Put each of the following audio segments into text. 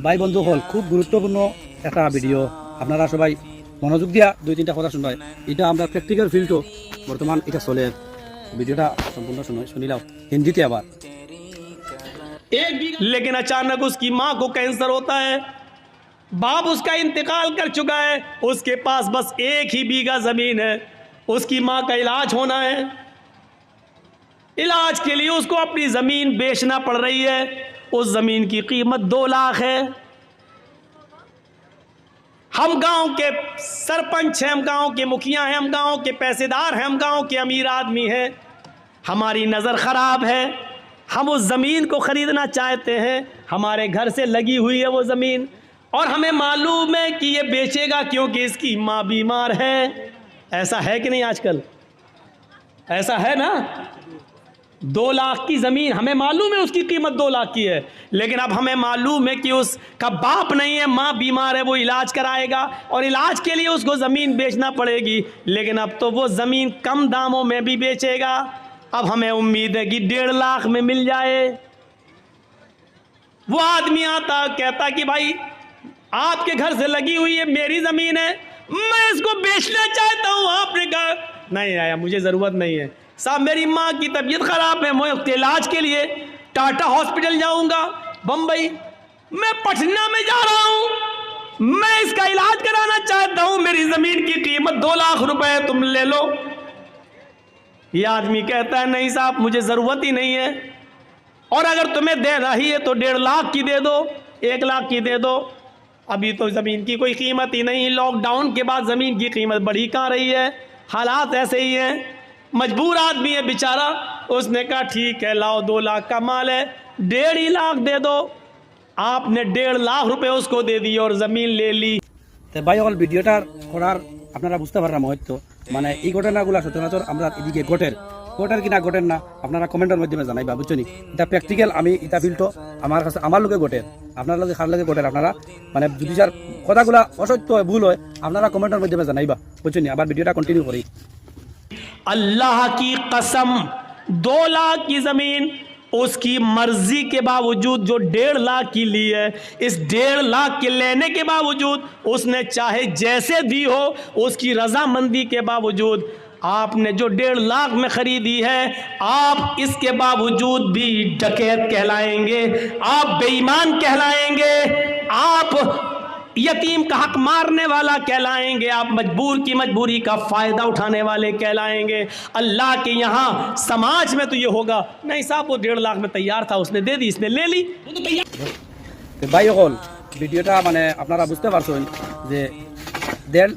ভাই বন্ধু হল খুব গুরুত্বপূর্ণ একটা ভিডিও, আপনারা সবাই মনোযোগ দিয়া দুই তিনটা কথা শুনবাই। এটা আমরা প্র্যাকটিক্যাল ফিল্ডও বর্তমান এটা চলে, ভিডিওটা সম্পূর্ণ শুনিলাও হিন্দিতে আবার। लेकिन अचानक उसकी माँ को कैंसर होता है, बाप उसका इंतकाल कर चुका है, उसके पास बस एक ही बीघा ज़मीन है, उसकी माँ का इलाज होना है। इलाज के लिए उसको अपनी ज़मीन बेचना पड़ रही है। उस ज़मीन की कीमत 2 लाख है। हम गांव के सरपंच हैं, हम गांव के मुखिया हैं, हम गांव के पैसेदार हैं, हम गांव के अमीर आदमी हैं। हमारी नज़र ख़राब है, हम उस ज़मीन को ख़रीदना चाहते हैं। हमारे घर से लगी हुई है वो ज़मीन, और हमें मालूम है कि ये बेचेगा क्योंकि इसकी माँ बीमार है। ऐसा है कि नहीं आजकल? ऐसा है ना? 2 लाख की ज़मीन, हमें मालूम है उसकी कीमत 2 लाख की है, लेकिन अब हमें मालूम है कि उसका बाप नहीं है, माँ बीमार है, वो इलाज कराएगा और इलाज के लिए उसको ज़मीन बेचना पड़ेगी। लेकिन अब तो वो ज़मीन कम दामों में भी बेचेगा। अब हमें उम्मीद है कि 1.5 लाख में मिल जाए। वो आदमी आता कहता कि भाई आपके घर से लगी हुई है मेरी ज़मीन है, मैं इसको बेचना चाहता हूँ। आपने कहा नहीं आया, मुझे ज़रूरत नहीं है साहब, मेरी माँ की तबीयत ख़राब है, मैं उसके इलाज के लिए टाटा हॉस्पिटल जाऊँगा, बम्बई, मैं पटना में जा रहा हूँ, मैं इसका इलाज कराना चाहता हूँ, मेरी ज़मीन की कीमत 2 लाख रुपए है, तुम ले लो। ये आदमी कहता है नहीं साहब, मुझे ज़रूरत ही नहीं है, और अगर तुम्हें दे रही है तो 1.5 लाख की दे दो, 1 लाख की दे दो। अभी तो ज़मीन की कोई कीमत ही नहीं, लॉकडाउन के बाद ज़मीन की कीमत बढ़ी कहाँ रही है, हालात ऐसे ही हैं, मजबूर आदमी है बेचारा। उसने कहा ठीक है लाओ, 2 लाख का माल है, 1.5 लाख दे दो। आपने 1.5 लाख रुपए उसको दे दिए और ज़मीन ले ली। তো ভাই অকল ভিডিওটার করার আপনারা বুঝতে পারলাম হয়তো, মানে এই ঘটনাগুলো সচরাচর আমরা এদিকে ঘটের কিনা ঘটেন না, আপনারা কমেন্টের মাধ্যমে জানাইবা, বুঝছেন? এটা প্র্যাকটিক্যাল, আমি এটা ফিল্ডও আমার কাছে আমার লোকে ঘটের, আপনার লোকে খার লোকে ঘটের। আপনারা মানে যদি স্যার কথাগুলা অসত্য হয়, ভুল হয়, আপনারা কমেন্টের মাধ্যমে জানাইবা, বুঝছেন? আবার ভিডিওটা কন্টিনিউ করি। अल्लाह की कसम, 2 लाख की ज़मीन उसकी मर्जी के बावजूद जो 1.5 लाख की ली है, इस 1.5 लाख के लेने के बावजूद उसने चाहे जैसे दी हो, उसकी रजामंदी के बावजूद आपने जो 1.5 लाख में ख़रीदी है, आप इसके बावजूद भी डकैत कहलाएंगे, आप बेईमान कहलाएंगे, आप यतीम का हक मारने वाला कहलाएंगे, आप मजबूर की मजबूरी का फ़ायदा उठाने वाले कहलाएंगे। अल्लाह के यहाँ समाज में तो ये होगा नहीं साहब, वो 1.5 लाख में तैयार था, उसने दे दी, इसने ले ली, वो तो तैयार। ভাই অকল ভিডিওটা মানে আপনারা বুঝতে পারছেন যে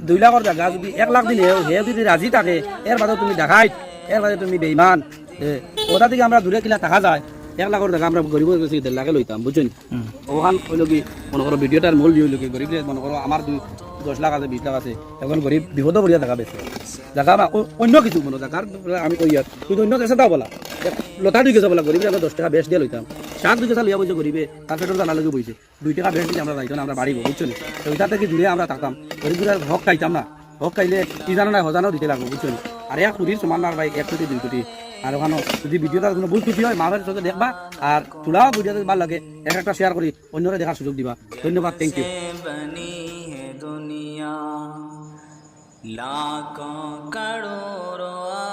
2 লাখের জায়গা যদি 1 লাখ দিলে হে যদি রাজি থাকে, এর বাদে তুমি দেখাই, এর বাদে তুমি বেইমান, ওটা থেকে আমরা দূরে কিনা থাকা যায়। 1 লাখের জায়গা আমরা গরিব কাছে 1.5 লাখে লইতাম, বুঝছেন? ওখান হইল কি মনে করো ভিডিওটার মূল হইল কি গরিব মনে করো আমার 10 লাখ আছে, 20 লাখ আছে, এখন গরিব বিপদ পড়িয়া দেখা বেশি জায়গা বা অন্য কিছু মনে জায়গার আমি কই আর তুই অন্য কেসে দাও বলা লতা 2 গেছে বলা, গরিবের আমরা 10 টাকা বেশ দিয়ে লইতাম, শাক 2 গেছা লইয়া বলছে গরিবে তার পেট্রোল জানা লাগে বইছে 2 টাকা বেশ দিলে আমরা যাইতাম, আমরা বাড়িব, বুঝছেন? তো ওইটা থেকে দূরে আমরা থাকতাম, গরিবের হক খাইতাম না, হক খাইলে কি জানো না হজানো দিতে লাগবো, বুঝছেন? আর 1 কোটির সমান না ভাই, 1 কোটি 2 কোটি। আর ওখানে যদি ভিডিওটা কোনো ভুল ত্রুটি হয় মামার সাথে দেখবা, আর তোলাও ভিডিওতে ভালো লাগে একটা শেয়ার করি অন্যরা দেখার সুযোগ দিবা। ধন্যবাদ, থ্যাংক ইউ। लाखों करोड़ों